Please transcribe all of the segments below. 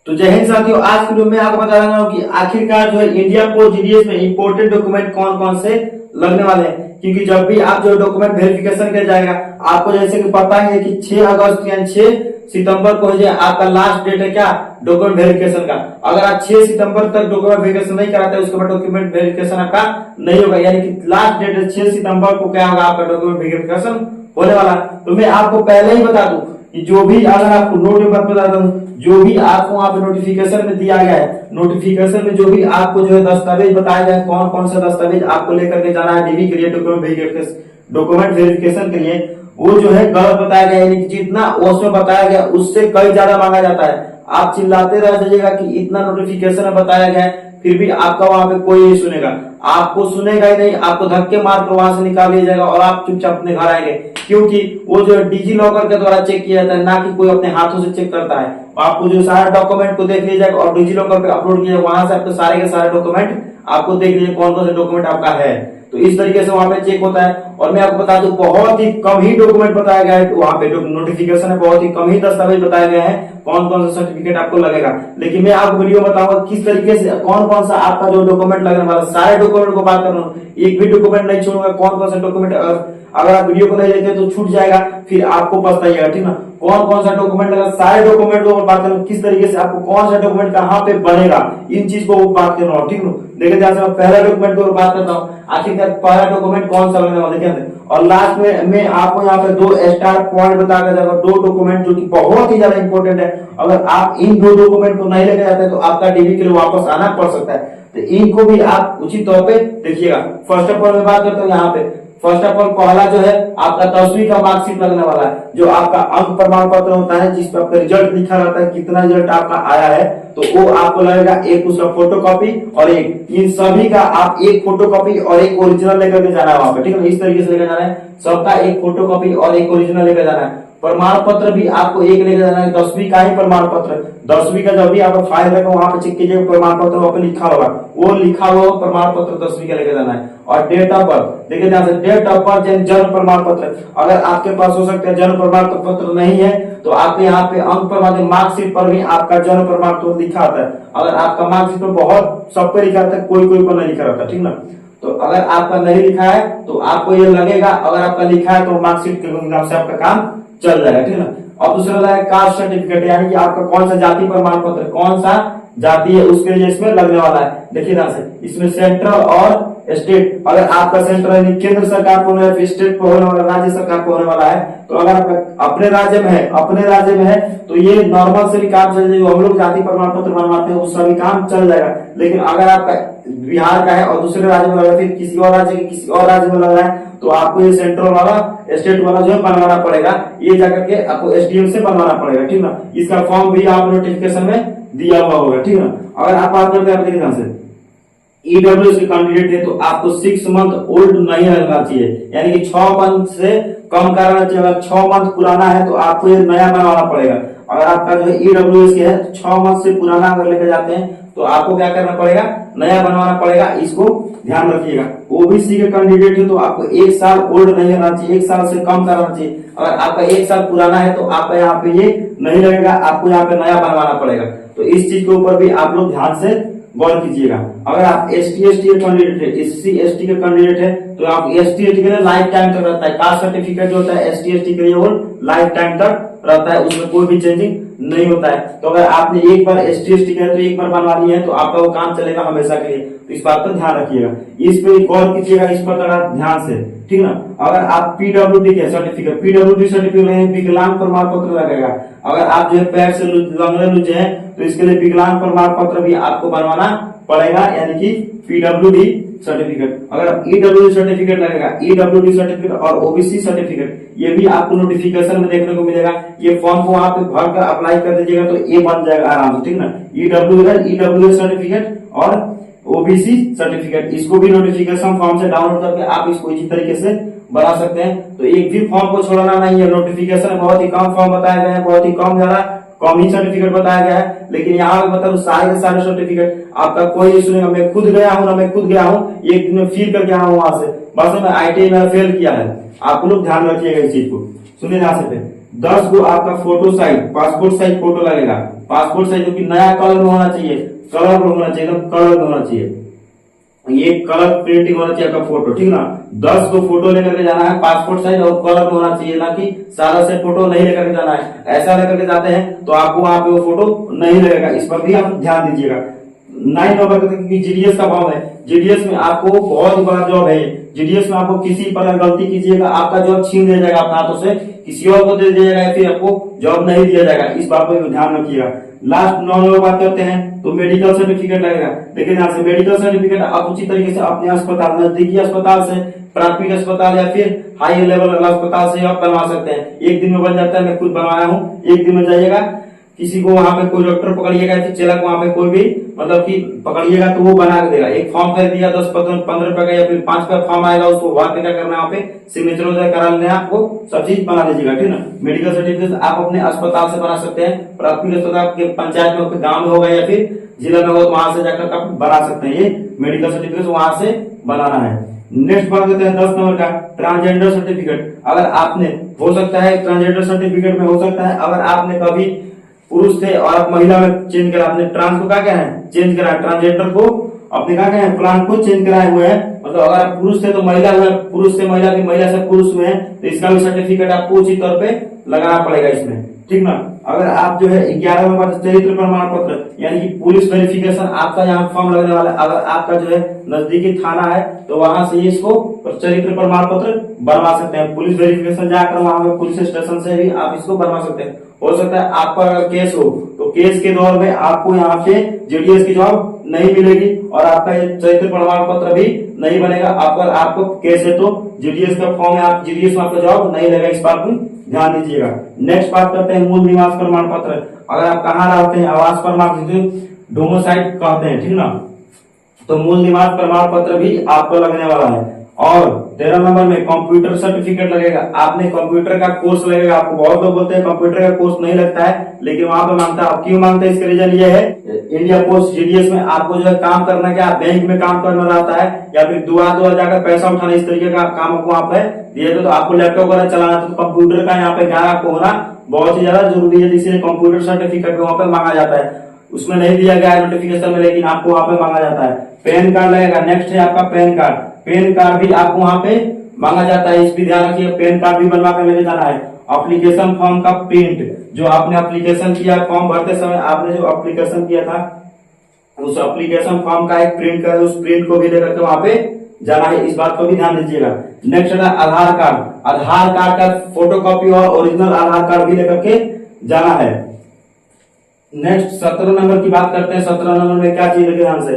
तो जय हिंद साथियों, आज की वीडियो में आपको बता रहा हूँ कि आखिरकार जो है इंडिया पोस्ट जीडीएस में इंपोर्टेंट डॉक्यूमेंट कौन कौन से लगने वाले हैं। क्योंकि जब भी आप जो डॉक्यूमेंट वेरिफिकेशन किया जाएगा, आपको जैसे कि पता ही है कि 6 अगस्त या 6 सितंबर को जो आपका लास्ट डेट है क्या डॉक्यूमेंट वेरिफिकेशन का। अगर आप 6 सितंबर तक डॉक्यूमेंट वेरिफिकेशन नहीं कराते उसके बाद डॉक्यूमेंट वेरिफिकेशन आपका नहीं होगा। यानी कि लास्ट डेट है 6 सितंबर को क्या होगा, आपका डॉक्यूमेंट वेरिफिकेशन होने वाला। तो मैं आपको पहले ही बता दूं कि जो भी अगर आपको नोट में बता दूं, जो भी आपको वहां पे नोटिफिकेशन में दिया गया है, नोटिफिकेशन में जो भी आपको जो है दस्तावेज बताया गया है, कौन कौन सा दस्तावेज आपको लेकर के जाना है डीवी के लिए, डॉक्यूमेंट वेरिफिकेशन के लिए, वो जो है गलत बताया गया है। जितना उसमें बताया गया उससे कई ज्यादा मांगा जाता है। आप चिल्लाते रह जाइएगा कि इतना नोटिफिकेशन में बताया गया है, फिर भी आपका वहां पे कोई नहीं सुनेगा। आपको सुनेगा ही नहीं, आपको धक्के मार कर वहां से निकाल दिया जाएगा और आप चुपचाप अपने घर आएंगे। क्योंकि वो जो डिजी लॉकर के द्वारा चेक किया जाता है, ना कि कोई अपने हाथों से चेक करता है। आपको जो सारे डॉक्यूमेंट को देख लिया जाएगा और डिजी लॉकर पे अपलोड किया जाएगा, वहां से आपको सारे के सारे डॉक्यूमेंट आपको देख लीजिए कौन कौन से डॉक्यूमेंट आपका है। तो इस तरीके से वहां पे चेक होता है। और मैं आपको बता दूं बहुत ही कम ही डॉक्यूमेंट बताया गया है वहां पे, नोटिफिकेशन है बहुत ही कम ही दस्तावेज बताया गया है कौन कौन सा सर्टिफिकेट आपको लगेगा। लेकिन मैं आपको वीडियो बताऊंगा किस तरीके से कौन कौन सा आपका जो डॉक्यूमेंट लगने वाला, सारे डॉक्यूमेंट को बात कर रहा हूँ, एक भी डॉक्यूमेंट नहीं छोड़ूंगा। कौन कौन सा डॉक्यूमेंट अगर आप वीडियो को नहीं लेते तो छूट जाएगा, फिर आपको पछताइएगा, ठीक ना। कौन कौन सा डॉक्यूमेंट लगा, सारे डॉक्यूमेंट को बात करूँ किस तरीके से आपको कौन सा डॉक्यूमेंट कहाँ पे बनेगा, इन चीज को बात कर रहा हूँ, ठीक है। देखिए ध्यान से मैं पहला डॉक्यूमेंट को बात करता हूँ, आखिरकार पहला डॉक्यूमेंट कौन सा लगने वाला है। और लास्ट में मैं आपको यहाँ पे 2 स्टार पॉइंट बता कर जाऊंगा, 2 डॉक्यूमेंट जो कि बहुत ही ज्यादा इंपॉर्टेंट है। अगर आप इन 2 डॉक्यूमेंट को नहीं लेके जाते तो आपका डीवी के लिए वापस आना पड़ सकता है। तो इनको भी आप उचित तौर पे देखिएगा। फर्स्ट ऑफ ऑल मैं बात करता हूँ यहाँ पे, फर्स्ट ऑफ ऑल पहला जो है आपका 10वीं का मार्कशीट लगने वाला है, जो आपका अंक प्रमाण पत्र होता है जिस पर आपका रिजल्ट लिखा रहता है, कितना रिजल्ट आपका आया है, तो वो आपको लगेगा एक उसका फोटोकॉपी और एक, इन सभी का आप एक फोटोकॉपी और एक ओरिजिनल लेकर के जाना है वहां पे, ठीक है। इस तरीके से लेकर जाना है, सबका एक फोटोकॉपी और एक ओरिजिनल लेकर जाना है। प्रमाण पत्र भी आपको एक लेकर जाना है, 10वीं का ही प्रमाण पत्र, 10वीं का जब भी आप फाइल रखो वहां पे चेक कीजिए प्रमाण पत्र वहां पे लिखा होगा, वो लिखा हुआ प्रमाण पत्र 10वीं का लेकर जाना है। और डेट ऑफ बर्थ, देखिए ध्यान से, डेट ऑफ बर्थ यानी जन्म प्रमाण पत्र। अगर आपके पास हो सकता है जन्म प्रमाण पत्र नहीं है तो आपके यहाँ पे अंक प्रमाण मार्कशीट पर भी आपका जन्म प्रमाण पत्र लिखा आता है। अगर आपका मार्कशीट पर बहुत सब पे लिखा रहता है, कोई कोई पर नहीं लिखा रहता, ठीक ना। तो अगर आपका नहीं लिखा है तो आपको ये लगेगा, अगर आपका लिखा है तो मार्कशीट के हिसाब से आपका काम चल जाएगा, ठीक है। और दूसरा है कास्ट सर्टिफिकेट, यानी कि आपका कौन सा जाति प्रमाण पत्र, कौन सा जाति है उसके लिए इसमें लगने वाला है। देखिए ध्यान से, इसमें सेंट्रल और स्टेट, अगर आपका सेंट्रल यानी केंद्र सरकार को होने वाला, स्टेट को होने वाला, राज्य सरकार को होने वाला है, तो अगर आपका अपने राज्य में है तो ये नॉर्मल से भी काम चल जाएगा, हम लोग जाति प्रमाण पत्र बनवाते हैं उसका भी काम चल जाएगा। लेकिन अगर आपका बिहार का है और दूसरे राज्य में लगा, फिर किसी और राज्य के किसी और राज्य में लगा है, तो आपको ये सेंट्रल वाला स्टेट वाला जो है बनवाना पड़ेगा, ये जाकर के आपको एसडीएम से बनवाना पड़ेगा, ठीक ना। इसका फॉर्म भी आप नोटिफिकेशन में दिया हुआ होगा, ठीक ना। अगर आप बात करते हैं ध्यान से, ईडब्ल्यूएस के कैंडिडेट है तो आपको 6 मंथ ओल्ड नहीं रहना चाहिए, यानी कि 6 मंथ से कम का रहना चाहिए। अगर 6 मंथ पुराना है तो आपको ये नया बनवाना पड़ेगा। अगर आपका जो है ईडब्ल्यूएस के है तो 6 मंथ से पुराना अगर लेकर जाते हैं तो आपको क्या करना पड़ेगा, नया बनवाना पड़ेगा, इसको ध्यान रखिएगा। ओबीसी के कैंडिडेट है तो आपको 1 साल ओल्ड नहीं रहना चाहिए, 1 साल से कम का रहना चाहिए। अगर आपका 1 साल पुराना है तो आपका यहाँ पे ये नहीं लगेगा, आपको यहाँ पे नया बनवाना पड़ेगा। तो इस चीज के ऊपर भी आप लोग ध्यान से गौर कीजिएगा। अगर आप एसटी के कैंडिडेट है, एससी एसटी के कैंडिडेट है तो आप एसटी एसटी के लिए लाइफ टाइम तक रहता है, कास्ट सर्टिफिकेट जो होता है एसटी एसटी के लिए वो लाइफ टाइम तक रहता है, उसमें कोई भी चेंजिंग नहीं होता है। तो अगर आपने एक बार एसटी एसटी किया तो एक बार बनवा लिया है तो आपका वो काम चलेगा हमेशा के लिए, तो इस बात पर ध्यान रखिएगा, इस पे गौर कीजिएगा, इस पर थोड़ा ध्यान से, ठीक ना। अगर आप पीडब्ल्यूडी के सर्टिफिकेट, पीडब्ल्यूडी सर्टिफिकेट विकलांग प्रमाण पत्र लगेगा। अगर आप जो है पैर से लंगड़े लूजे हैं तो इसके लिए विकलांग प्रमाण पत्र भी आपको बनवाना पड़ेगा, यानी कि पीडब्ल्यूडी सर्टिफिकेट। अगर आप ईडब्ल्यूडी सर्टिफिकेट लगेगा, ईडब्ल्यूडी सर्टिफिकेट और ओबीसी सर्टिफिकेट, ये भी आपको नोटिफिकेशन में देखने को मिलेगा। ये फॉर्म को वहां पे भर कर अप्लाई कर दीजिएगा तो ये बन जाएगा आराम से, ठीक ना। ईडब्ल्यूएस सर्टिफिकेट और ओबीसी सर्टिफिकेट, इसको भी नोटिफिकेशन फॉर्म से डाउनलोड करके आप इसको इसी तरीके से बना सकते हैं। तो एक भी फॉर्म को छोड़ना नहीं है, नोटिफिकेशन बहुत ही कम फॉर्म बताया गया है, बहुत ही कम ही सर्टिफिकेट बताया गया है, लेकिन यहाँ मतलब सारे के सारे सर्टिफिकेट आपका कोई नहीं सुनेगा। मैं खुद गया हूँ, एक दिन में फिर करके आया हूँ वहां से, बस मैं आईटीआई में फेल किया है। आप लोग ध्यान रखिएगा इस चीज को, सुनिए ध्यान से। 10 को आपका photo size, passport size photo लगेगा। पासपोर्ट साइज जो कि नया कलर में होना चाहिए, कलर में होना चाहिए, एकदम कलर में होना चाहिए, ये कलर प्रिंटिंग होना चाहिए आपका फोटो, ठीक ना। 10 को फोटो लेकर के जाना है, पासपोर्ट साइज और कलर में होना चाहिए, ना कि सारा से फोटो नहीं लेकर के जाना है। ऐसा लेकर के जाते हैं तो आपको वहां पे वो फोटो नहीं लगेगा, इस पर भी आप ध्यान दीजिएगा। 9 नंबर क्योंकि जीडीएस का फॉर्म है, जीडीएस में आपको बहुत ही बड़ा जॉब है। जीडीएस में आपको किसी पर गलती कीजिएगा आपका जॉब छीन दिया जाएगा अपने हाथों से, किसी और को दे दिया जाएगा या फिर आपको जॉब नहीं दिया जाएगा, इस बात को ध्यान रखिएगा। लास्ट 9 नंबर बात करते हैं तो मेडिकल सर्टिफिकेट लगेगा। देखिए यहाँ से मेडिकल सर्टिफिकेट आप उचित तरीके से अपने अस्पताल, नजदीकी अस्पताल से, प्राथमिक अस्पताल या फिर हाई लेवल वाला अस्पताल से आप बनवा सकते हैं। एक दिन में बन जाता है, मैं खुद बनवाया हूँ। एक दिन में जाइएगा, किसी को वहां पे कोई डॉक्टर पकड़िएगा, फिर चला वहां पे कोई भी मतलब कि पकड़िएगा तो वो बना के देगा। एक फॉर्म खरीदिएगा 10-15 रुपए का या फिर 5 का फॉर्म आएगा, उसको वहां पे क्या करना है, वहां पे सिग्नेचर वगैरह करा लेना है, आपको सब चीज बना लीजिएगा, ठीक ना। मेडिकल सर्टिफिकेट आप अपने अस्पताल से बना सकते हैं, प्राथमिक अस्पताल आपके पंचायत में, गाँव में होगा या फिर जिला में हो तो वहां से जाकर आप बना सकते हैं। ये मेडिकल सर्टिफिकेट वहां से बनाना है। नेक्स्ट बात करते हैं 10 नंबर का ट्रांसजेंडर सर्टिफिकेट। अगर आपने, हो सकता है ट्रांसजेंडर सर्टिफिकेट में हो सकता है अगर आपने कभी पुरुष थे और आप महिला में चेंज करा, आपने ट्रांस को क्या क्या है चेंज करा, ट्रांसजेंडर को अपने क्या क्या है प्लान को चेंज कराए हुए हैं, मतलब अगर आप पुरुष थे तो महिला हुए, पुरुष से महिला की, महिला से पुरुष हुए हैं, तो इसका भी सर्टिफिकेट आपको उचित तौर पे लगाना पड़ेगा इसमें, ठीक ना। अगर आप जो है 11 नंबर चरित्र प्रमाण पत्र यानी कि पुलिस वेरिफिकेशन आपका यहाँ फॉर्म लगने वाला है, अगर आपका जो है नजदीकी थाना है तो वहां से इसको चरित्र प्रमाण पत्र बनवा सकते हैं। पुलिस वेरिफिकेशन जाकर वहां पे पुलिस स्टेशन से भी आप इसको बनवा सकते हैं। हो सकता है आपका अगर केस हो तो केस के दौर में आपको यहाँ पे जेडीएस की जॉब नहीं मिलेगी और आपका ये चरित्र प्रमाण पत्र भी नहीं बनेगा। अगर आपको केस है तो जीडीएस का फॉर्म है, आप जीडीएस में आपका जॉब नहीं लगेगा, इस बात को ध्यान दीजिएगा। नेक्स्ट बात करते हैं मूल निवास प्रमाण पत्र। अगर आप कहाँ रहते हैं, आवास प्रमाण डोमोसाइल कहते हैं, ठीक ना, तो मूल निवास प्रमाण पत्र भी आपको लगने वाला है। और 13 नंबर में कंप्यूटर सर्टिफिकेट लगेगा। आपने कंप्यूटर का कोर्स लगेगा। आपको बहुत लोग बोलते हैं कंप्यूटर का कोर्स नहीं लगता है, लेकिन वहां पे मांगता है। क्यों मांगते हैं, इसका रीजन ये है, इंडिया पोस्ट जीडीएस में आपको जो है काम करना, क्या बैंक में काम करना रहता है या फिर दुआ जाकर पैसा उठाना, इस तरीके का काम आपको वहां पे दिए तो आपको लैपटॉप वगैरह चलाना, तो कंप्यूटर का यहाँ पे ज्ञान आपको होना बहुत ही ज्यादा जरूरी है, इसलिए कंप्यूटर सर्टिफिकेट वहां पे मांगा जाता है। उसमें नहीं दिया गया है नोटिफिकेशन में, लेकिन आपको वहां पे मांगा जाता है। पैन कार्ड लगेगा। नेक्स्ट है आपका पैन कार्ड। पैन कार्ड भी आपको वहां पे मांगा जाता है, इस भी ध्यान रखिए, पैन कार्ड भी बनवा कर लेके जाना है। एप्लीकेशन फॉर्म का प्रिंट, जो आपने एप्लीकेशन किया, फॉर्म भरते समय आपने जो एप्लीकेशन किया था उस एप्लीकेशन फॉर्म का एक प्रिंट कर, उस प्रिंट को भी लेकर के वहां पे जाना है, इस बात को भी ध्यान दीजिएगा। नेक्स्ट है आधार कार्ड। आधार कार्ड का फोटोकॉपी और ओरिजिनल आधार कार्ड भी लेकर के जाना है। नेक्स्ट 17 नंबर की बात करते हैं। 17 नंबर में क्या चीज लगे ध्यान से,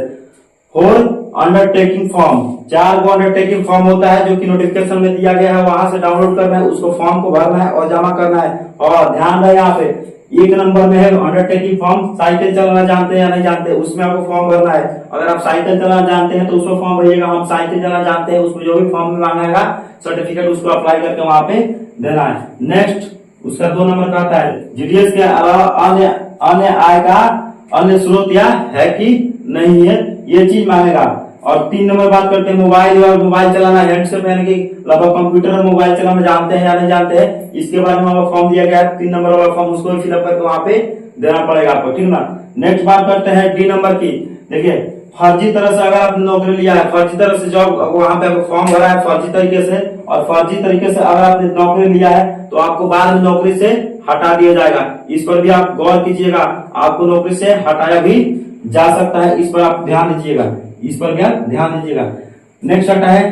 होल अंडरटेकिंग फॉर्म। 4 को अंडरटेकिंग फॉर्म होता है जो कि नोटिफिकेशन में दिया गया है, वहां से डाउनलोड करना है, उसको फॉर्म को भरना है और जमा करना है। और ध्यान रहे यहाँ पे 1 नंबर में है अंडरटेकिंग फॉर्म। साइकिल चलाना जानते हैं या नहीं जानते, उसमें आपको फॉर्म भरना है। अगर आप साइकिल चलाना जानते हैं तो उसमें फॉर्म भरिएगा। हम साइकिल चलाना जानते हैं, उसमें जो भी फॉर्म में मांगेगा सर्टिफिकेट, उसको अप्लाई करके वहां पे देना है। नेक्स्ट उसका 2 नंबर का आता है जीडीएस के अलावा अन्य आय का अन्य स्रोत या है कि नहीं है, ये चीज मांगेगा। और 3 नंबर बात करते हैं मोबाइल और मोबाइल चलाना, हैंडसेट यानी कि लगभग कंप्यूटर और मोबाइल चलाना जानते हैं या नहीं जानते हैं, इसके बारे में फॉर्म दिया गया है। 3 नंबर वाला फॉर्म, उसको भी फिलअप करके वहां पे देना पड़ेगा आपको, ठीक ना। नेक्स्ट बात करते हैं डी नंबर की। देखिए फर्जी तरह से अगर आपने नौकरी लिया है, फर्जी तरह से जॉब वहां पे फॉर्म भरा है फर्जी तरीके से, और फर्जी तरीके से अगर आपने नौकरी लिया है तो आपको बाद में नौकरी से हटा दिया जाएगा। इस पर भी आप गौर कीजिएगा, आपको नौकरी से हटाया भी जा सकता है, इस पर आप ध्यान दीजिएगा, इस पर क्या ध्यान दीजिएगा। नेक्स्ट आता है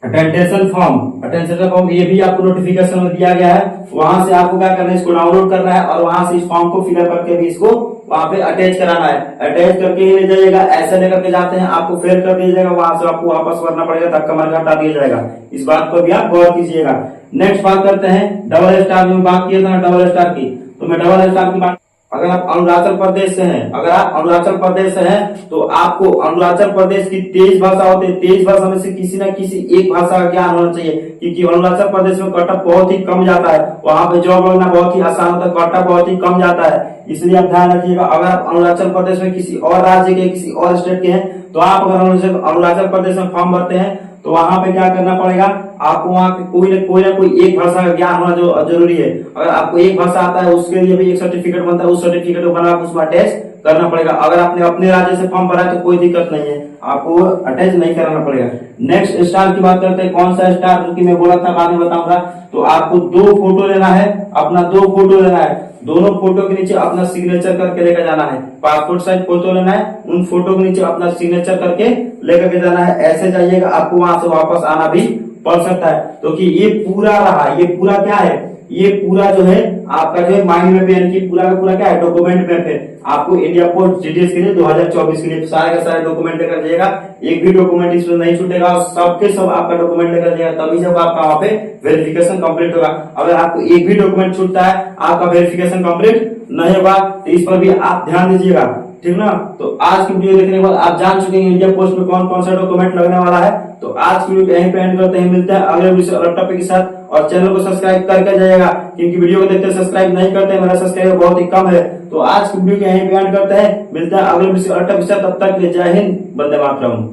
अटेंडेंशन फॉर्म। अटेंडेंशन फॉर्म ये भी आपको नोटिफिकेशन में दिया गया है, वहां से आपको क्या करना है, इसको डाउनलोड करना है और वहां से इस फॉर्म को फिलअप करके भी इसको वहां पे अटैच कराना है। अटैच करके ही ले जाइएगा, ऐसे लेकर के जाते हैं आपको फेल कर दिया जाएगा, वहां से आपको वापस भरना पड़ेगा, धक्का मार के हटा दिया जाएगा, इस बात पर भी आप गौर कीजिएगा। नेक्स्ट बात करते हैं डबल स्टार में बात किया था डबल स्टार की, तो मैं डबल स्टार की बात, अगर आप अरुणाचल प्रदेश से हैं, अगर आप अरुणाचल प्रदेश से हैं तो आपको अरुणाचल प्रदेश की 23 भाषा होती है, 23 भाषा में से किसी न किसी एक भाषा का ज्ञान होना चाहिए, क्योंकि अरुणाचल प्रदेश में कटअप बहुत ही कम जाता है, वहां पे जॉब लगना बहुत ही आसान होता है, कटअप बहुत ही कम जाता है, इसलिए आप ध्यान रखिएगा। अगर आप अरुणाचल प्रदेश में किसी और राज्य के, किसी और स्टेट के हैं, तो आप अगर अरुणाचल प्रदेश में फॉर्म भरते हैं तो वहां पे क्या करना पड़ेगा, आपको वहां पे कोई ना कोई एक भाषा का ज्ञान होना जो जरूरी है। अगर आपको एक भाषा आता है उसके लिए भी एक सर्टिफिकेट बनता है, उस सर्टिफिकेट को बना उसमें अटैच करना पड़ेगा। अगर आपने अपने राज्य से फॉर्म भरा है तो कोई दिक्कत नहीं है, आपको अटैच नहीं कराना पड़ेगा। नेक्स्ट स्टार की बात करते हैं, कौन सा स्टार, जो कि मैं बोला था बाद में बताऊंगा। तो आपको 2 फोटो लेना है, अपना 2 फोटो लेना है, दोनों फोटो के नीचे अपना सिग्नेचर करके लेकर जाना है। पासपोर्ट साइज फोटो लेना है, उन फोटो के नीचे अपना सिग्नेचर करके लेकर के जाना है। ऐसे जाइएगा, आपको वहां से वापस आना भी पड़ सकता है। तो कि ये पूरा रहा, ये पूरा क्या है, ये पूरा जो है आपका जो है माइंड में, यानी कि पूरा का पूरा क्या है, डॉक्यूमेंट में है। आपको इंडिया पोस्ट जीडीएस के लिए 2024 के लिए सारे के सारे डॉक्यूमेंट लेकर जाइएगा, एक भी डॉक्यूमेंट इसमें नहीं छूटेगा, सबके सब आपका डॉक्यूमेंट लेकर जाइएगा, तभी जब आपका वहां पे वेरिफिकेशन कंप्लीट होगा। अगर आपको एक भी डॉक्यूमेंट छूटता है, आपका वेरिफिकेशन कंप्लीट नहीं होगा। तो इस पर भी आप ध्यान दीजिएगा, ठीक ना। तो आज की वीडियो देखने के बाद आप जान चुके हैं इंडिया पोस्ट में कौन कौन सा डॉक्यूमेंट लगने वाला है। तो आज की वीडियो यहीं पे एंड करते हैं, मिलते हैं अगले वीडियो और टॉपिक के साथ। और चैनल को सब्सक्राइब करके जाइएगा, क्योंकि वीडियो को देखते सब्सक्राइब नहीं करते, मेरा सब्सक्राइबर बहुत ही कम है। तो आज की वीडियो को यहीं पे एंड करते हैं, मिलते हैं अगले वीडियो और टॉपिक के साथ। तब तक जय हिंद, वंदे मातरम।